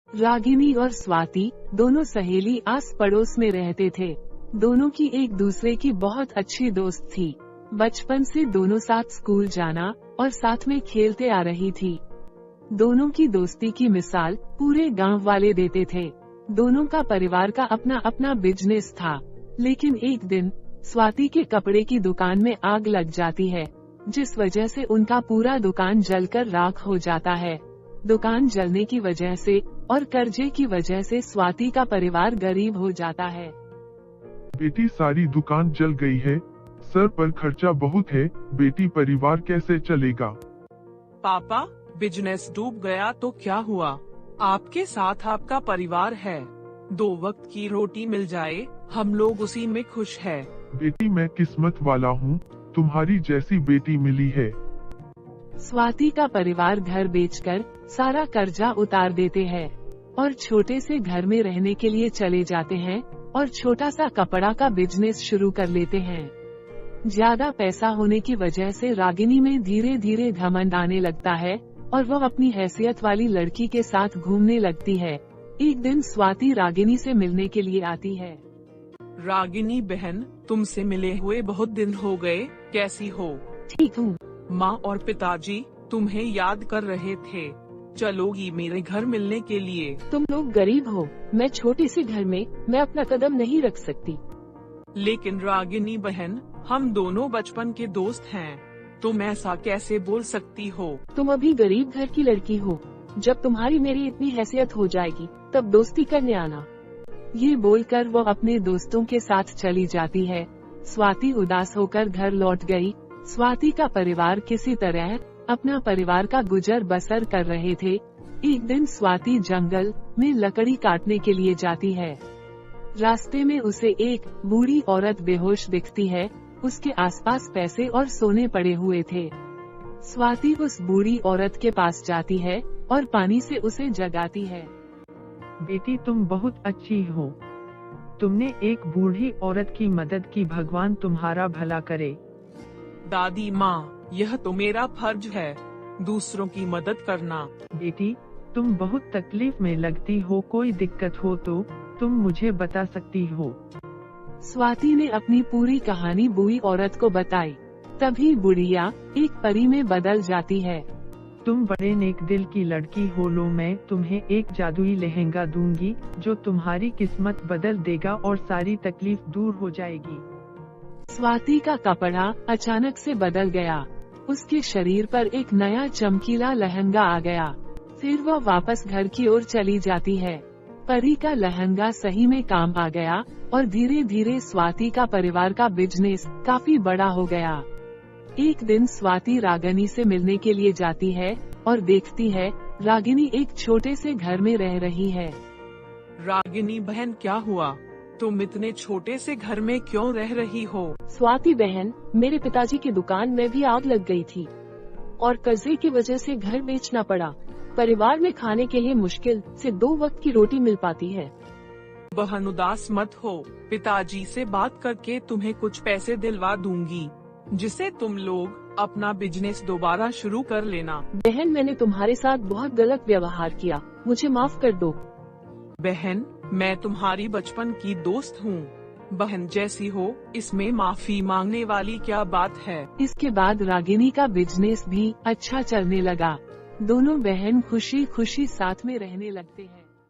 रागिनी और स्वाति दोनों सहेली आस पड़ोस में रहते थे। दोनों की एक दूसरे की बहुत अच्छी दोस्त थी। बचपन से दोनों साथ स्कूल जाना और साथ में खेलते आ रही थी। दोनों की दोस्ती की मिसाल पूरे गांव वाले देते थे। दोनों का परिवार का अपना अपना बिजनेस था। लेकिन एक दिन स्वाति के कपड़े की दुकान में आग लग जाती है, जिस वजह से उनका पूरा दुकान जलकर राख हो जाता है। दुकान जलने की वजह से और कर्जे की वजह से स्वाति का परिवार गरीब हो जाता है। बेटी, सारी दुकान जल गई है, सर पर खर्चा बहुत है, बेटी परिवार कैसे चलेगा? पापा, बिजनेस डूब गया तो क्या हुआ? आपके साथ आपका परिवार है, 2 वक्त की रोटी मिल जाए, हम लोग उसी में खुश है। बेटी, मैं किस्मत वाला हूँ, तुम्हारी जैसी बेटी मिली है। स्वाति का परिवार घर बेचकर सारा कर्जा उतार देते हैं और छोटे से घर में रहने के लिए चले जाते हैं और छोटा सा कपड़ा का बिजनेस शुरू कर लेते हैं। ज्यादा पैसा होने की वजह से रागिनी में धीरे धीरे घमंड आने लगता है और वह अपनी हैसियत वाली लड़की के साथ घूमने लगती है। एक दिन स्वाति रागिनी से मिलने के लिए आती है। रागिनी बहन, तुमसे मिले हुए बहुत दिन हो गए, कैसी हो? ठीक हूँ। माँ और पिताजी तुम्हें याद कर रहे थे, चलोगी मेरे घर मिलने के लिए? तुम लोग गरीब हो, मैं छोटे से घर में मैं अपना कदम नहीं रख सकती। लेकिन रागिनी बहन, हम दोनों बचपन के दोस्त हैं, तुम ऐसा कैसे बोल सकती हो? तुम अभी गरीब घर की लड़की हो, जब तुम्हारी मेरी इतनी हैसियत हो जाएगी तब दोस्ती करने आना। ये बोलकर वो अपने दोस्तों के साथ चली जाती है। स्वाति उदास होकर घर लौट गई। स्वाति का परिवार किसी तरह अपना परिवार का गुजर बसर कर रहे थे। एक दिन स्वाति जंगल में लकड़ी काटने के लिए जाती है। रास्ते में उसे एक बूढ़ी औरत बेहोश दिखती है। उसके आसपास पैसे और सोने पड़े हुए थे। स्वाति उस बूढ़ी औरत के पास जाती है और पानी से उसे जगाती है। बेटी, तुम बहुत अच्छी हो, तुमने एक बूढ़ी औरत की मदद की, भगवान तुम्हारा भला करे। दादी माँ, यह तो मेरा फर्ज है, दूसरों की मदद करना। बेटी, तुम बहुत तकलीफ में लगती हो, कोई दिक्कत हो तो तुम मुझे बता सकती हो। स्वाति ने अपनी पूरी कहानी बूढ़ी औरत को बताई। तभी बुढ़िया एक परी में बदल जाती है। तुम बड़े नेक दिल की लड़की हो, लो मैं तुम्हें एक जादुई लहंगा दूंगी जो तुम्हारी किस्मत बदल देगा और सारी तकलीफ दूर हो जाएगी। स्वाति का कपड़ा अचानक से बदल गया। उसके शरीर पर एक नया चमकीला लहंगा आ गया। फिर वह वापस घर की ओर चली जाती है। परी का लहंगा सही में काम आ गया और धीरे धीरे स्वाति का परिवार का बिजनेस काफी बड़ा हो गया। एक दिन स्वाति रागिनी से मिलने के लिए जाती है और देखती है रागिनी एक छोटे से घर में रह रही है। रागिनी बहन, क्या हुआ? तुम इतने छोटे से घर में क्यों रह रही हो? स्वाति बहन, मेरे पिताजी की दुकान में भी आग लग गई थी और कर्जे की वजह से घर बेचना पड़ा। परिवार में खाने के लिए मुश्किल से 2 वक्त की रोटी मिल पाती है। बहन, उदास मत हो, पिताजी से बात करके तुम्हें कुछ पैसे दिलवा दूंगी, जिसे तुम लोग अपना बिजनेस दोबारा शुरू कर लेना। बहन, मैंने तुम्हारे साथ बहुत गलत व्यवहार किया, मुझे माफ कर दो। बहन, मैं तुम्हारी बचपन की दोस्त हूँ, बहन जैसी हो, इसमें माफी मांगने वाली क्या बात है। इसके बाद रागिनी का बिजनेस भी अच्छा चलने लगा। दोनों बहन खुशी खुशी साथ में रहने लगते हैं।